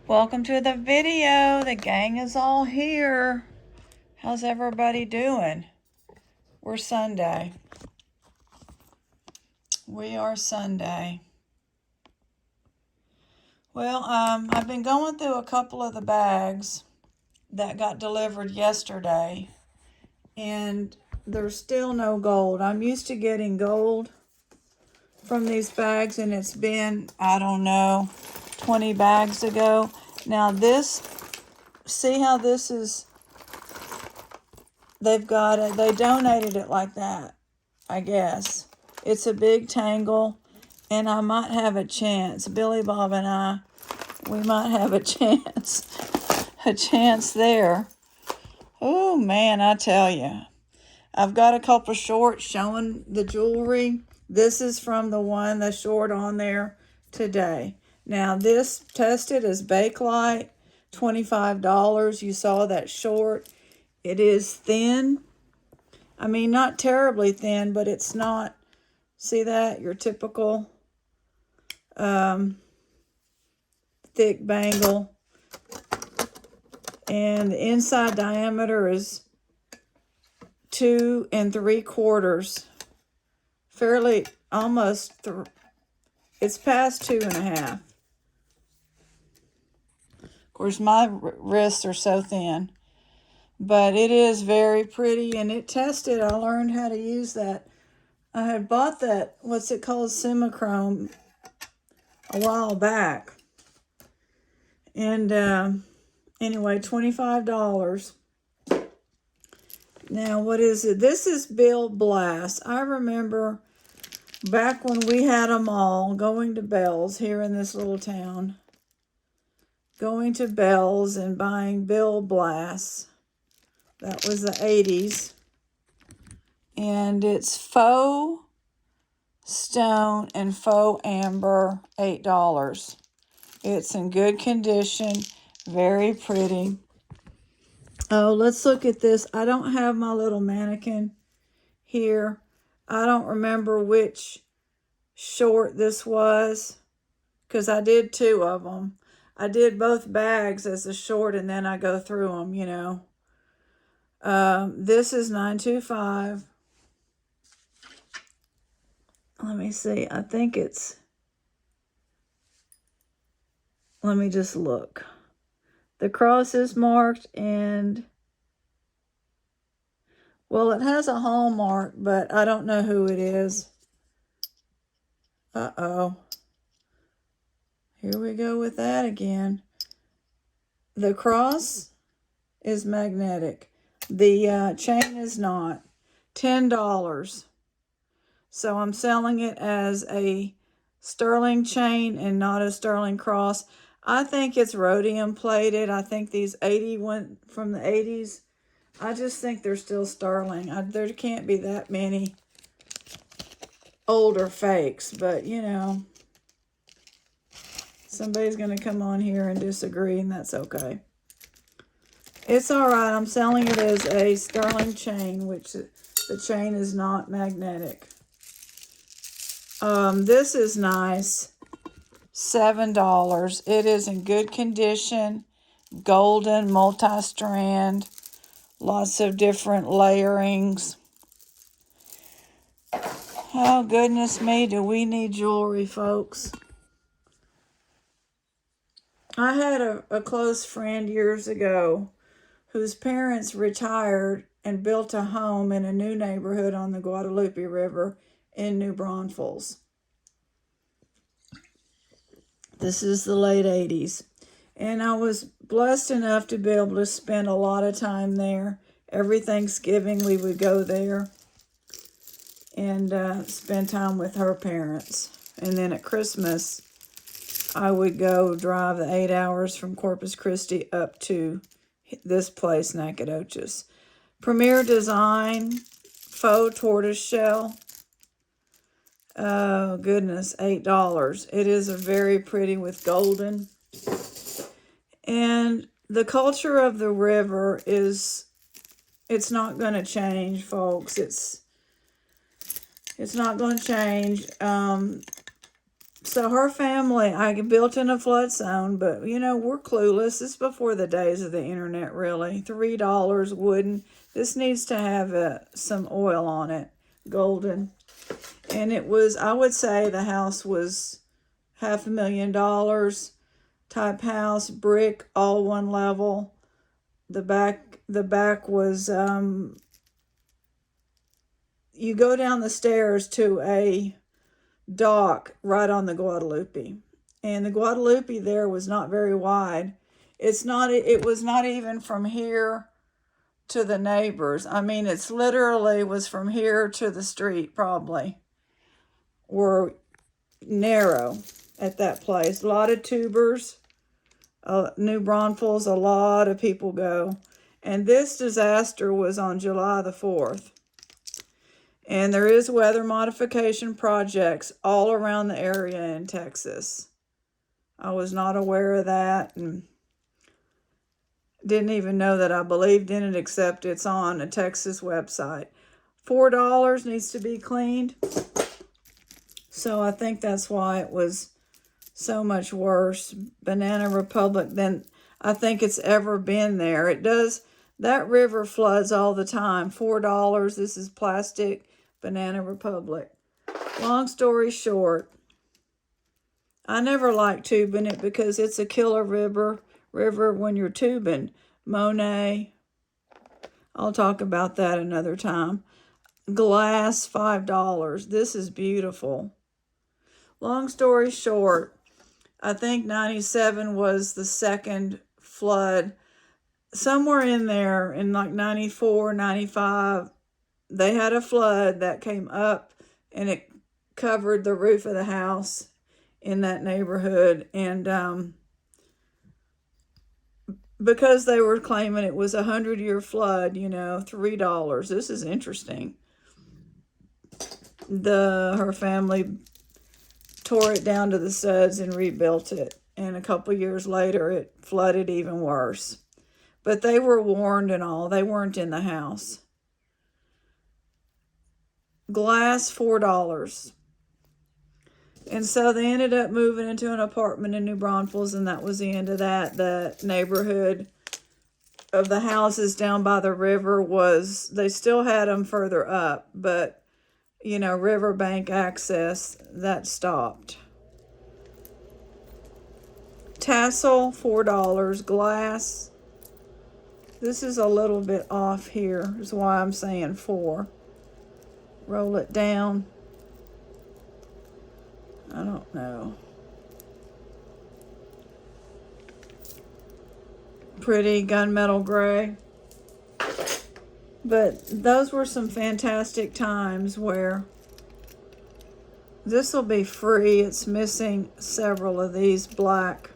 Welcome to the video. The gang is all here. How's everybody doing? We're Sunday. We are Sunday. Well, I've been going through a couple of the bags that got delivered yesterday, and there's still no gold. I'm used to getting gold from these bags, and it's been, I don't know, 20 bags ago. Now this, see how this is, they've got it, they donated it like that, I guess. It's a big tangle, and I might have a chance. Billy Bob and I, we might have a chance. A chance there. Oh, man, I tell you. I've got a couple shorts showing the jewelry. This is from the short on there today. Now, this tested as Bakelite, $25. You saw that short. It is thin. I mean, not terribly thin, but it's not, see that? Your typical thick bangle. And the inside diameter is 2 3/4. Fairly, almost, it's past 2.5. Of course, my wrists are so thin. But it is very pretty, and it tested. I learned how to use that. I had bought that, what's it called, Simichrome, a while back. And anyway, $25. Now, what is it? This is Bill Blast. I remember back when we had them all, going to Bell's here in this little town. Going to Bell's and buying Bill Blast. That was the 80s. And it's faux stone and faux amber, $8. It's in good condition, very pretty. Oh, let's look at this. I don't have my little mannequin here. I don't remember which short this was, because I did 2 of them. I did both bags as a short, and then I go through them, you know. This is $9.25. Let me see. I think it's, let me just look. The cross is marked, and, well, it has a hallmark, but I don't know who it is. Uh-oh. Here we go with that again. The cross is magnetic. The chain is not. $10. So I'm selling it as a sterling chain and not a sterling cross. I think it's rhodium plated. I think these 81 from the 80s, I just think they're still sterling. There can't be that many older fakes, but you know, somebody's going to come on here and disagree, and that's okay. It's all right. I'm selling it as a sterling chain, which the chain is not magnetic. This is nice. $7. It is in good condition. Golden, multi-strand. Lots of different layerings. Oh, goodness me, do we need jewelry, folks? I had a close friend years ago whose parents retired and built a home in a new neighborhood on the Guadalupe River in New Braunfels. This is the late 80s. And I was blessed enough to be able to spend a lot of time there. Every Thanksgiving we would go there and spend time with her parents. And then at Christmas, I would go drive the 8 hours from Corpus Christi up to this place, Nacogdoches. Premier Design, faux tortoise shell. Oh, goodness, $8. It is a very pretty with golden. And the culture of the river is, it's not going to change, folks. It's not going to change. So her family, I built in a flood zone, but we're clueless. It's before the days of the internet, really. $3 wooden. This needs to have some oil on it, golden. And it was, I would say the house was $500,000 type house, brick, all one level. The back was, you go down the stairs to a dock right on the Guadalupe. And the Guadalupe there was not very wide. It was not even from here to the neighbors. I mean, it's literally was from here to the street, probably, were narrow at that place. A lot of tubers, New Braunfels, a lot of people go. And this disaster was on July the 4th. And there is weather modification projects all around the area in Texas. I was not aware of that and didn't even know that I believed in it, except it's on a Texas website. $4 needs to be cleaned. So I think that's why it was so much worse. Banana Republic than I think it's ever been there. It does. That river floods all the time. $4. This is plastic. Banana Republic. Long story short, I never liked tubing it because it's a killer river when you're tubing. Monet, I'll talk about that another time. Glass, $5. This is beautiful. Long story short, I think 97 was the second flood. Somewhere in there, in like 94, 95, they had a flood that came up and it covered the roof of the house in that neighborhood. And because they were claiming it was 100-year flood, $3. This is interesting. Her family tore it down to the studs and rebuilt it. And a couple years later, it flooded even worse. But they were warned and all. They weren't in the house. Glass, $4. And so they ended up moving into an apartment in New Braunfels, and that was the end of that. The neighborhood of the houses down by the river they still had them further up, but, riverbank access, that stopped. Tassel, $4. Glass, this is a little bit off here, is why I'm saying 4. Roll it down. I don't know. Pretty gunmetal gray. But those were some fantastic times where this will be free. It's missing several of these black.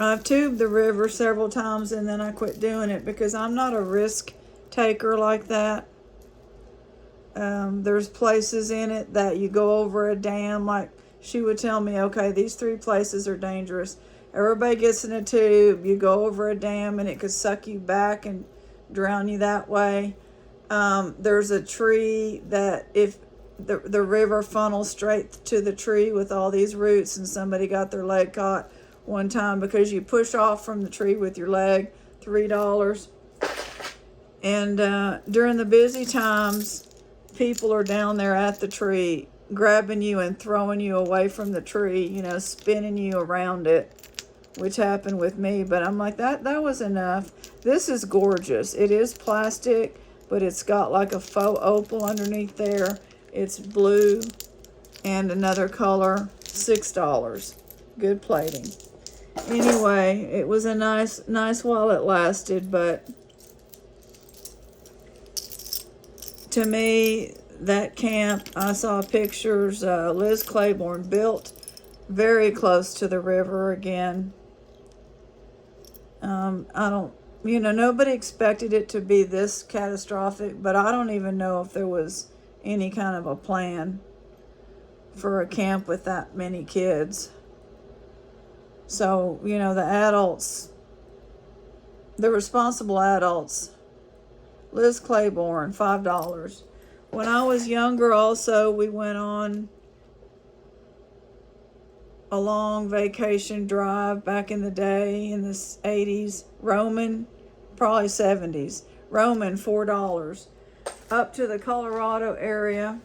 I've tubed the river several times and then I quit doing it because I'm not a risk taker like that. There's places in it that you go over a dam, like she would tell me, okay, these 3 places are dangerous. Everybody gets in a tube, you go over a dam and it could suck you back and drown you that way. There's a tree that if the river funnels straight to the tree with all these roots, and somebody got their leg caught one time because you push off from the tree with your leg, $3. And during the busy times, people are down there at the tree grabbing you and throwing you away from the tree, spinning you around it, which happened with me. But I'm like, that was enough. This is gorgeous. It is plastic, but it's got like a faux opal underneath there. It's blue and another color, $6. Good plating. Anyway, it was a nice while it lasted, but to me, that camp, I saw pictures, Liz Claiborne built very close to the river again. Nobody expected it to be this catastrophic, but I don't even know if there was any kind of a plan for a camp with that many kids. So, the adults, the responsible adults, Liz Claiborne, $5. When I was younger also, we went on a long vacation drive back in the day in the 80s. Roman, probably 70s. Roman, $4. Up to the Colorado area.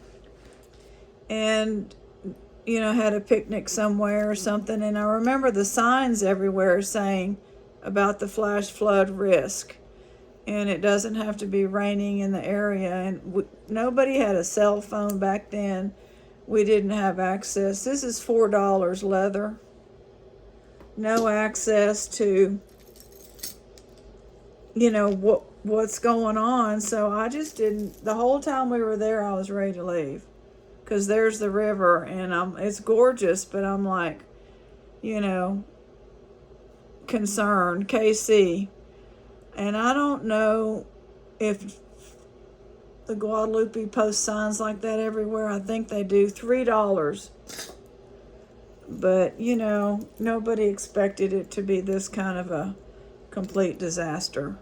And, you know, had a picnic somewhere or something. And I remember the signs everywhere saying about the flash flood risk. And it doesn't have to be raining in the area. And nobody had a cell phone back then. We didn't have access. This is $4 leather. No access to, you know, what's going on. So I just didn't, the whole time we were there, I was ready to leave. Because there's the river, and it's gorgeous, but I'm like, you know, concerned. KC. And I don't know if the Guadalupe posts signs like that everywhere. I think they do. $3. But, you know, nobody expected it to be this kind of a complete disaster.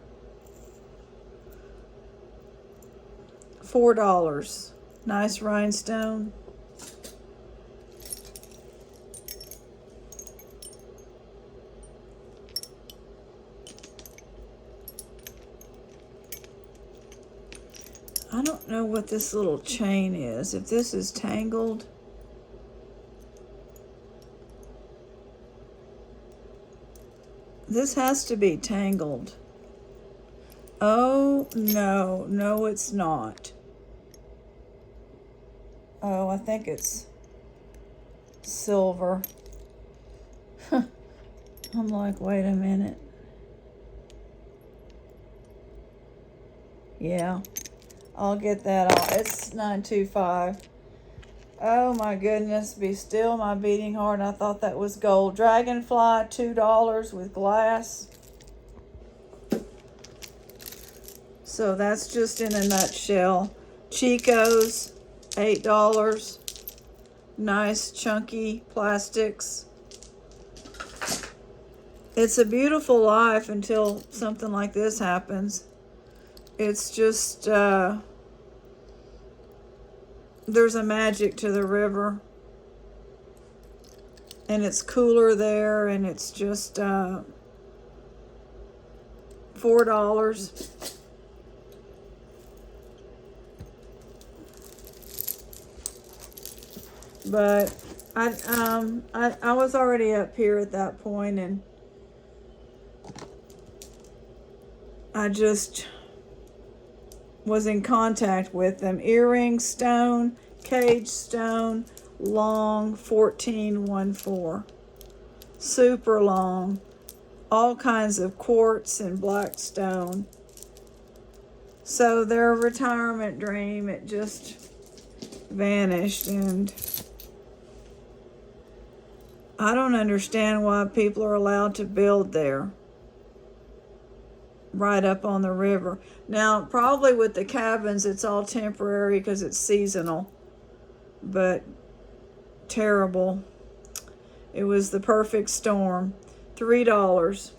$4. Nice rhinestone. I don't know what this little chain is. If this is tangled. This has to be tangled. Oh, no. No, it's not. Oh, I think it's silver. I'm like, wait a minute. Yeah, I'll get that off. It's $9.25. Oh my goodness, be still my beating heart. I thought that was gold. Dragonfly, $2 with glass. So that's just in a nutshell. Chico's, $8. Nice chunky plastics. It's a beautiful life until something like this happens. It's just, there's a magic to the river. And it's cooler there, and it's just $4. But I was already up here at that point, and I just was in contact with them. Earring stone, cage stone, long, 1414. Super long. All kinds of quartz and black stone. So their retirement dream, it just vanished, and I don't understand why people are allowed to build there, right up on the river. Now, probably with the cabins, it's all temporary because it's seasonal, but terrible. It was the perfect storm. $3.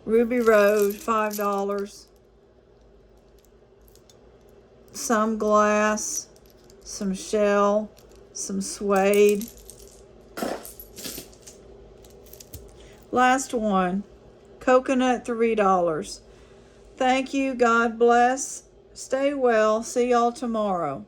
Ruby Road, $5. Some glass, some shell, some suede. Last one, coconut, $3. Thank you. God bless. Stay well. See y'all tomorrow.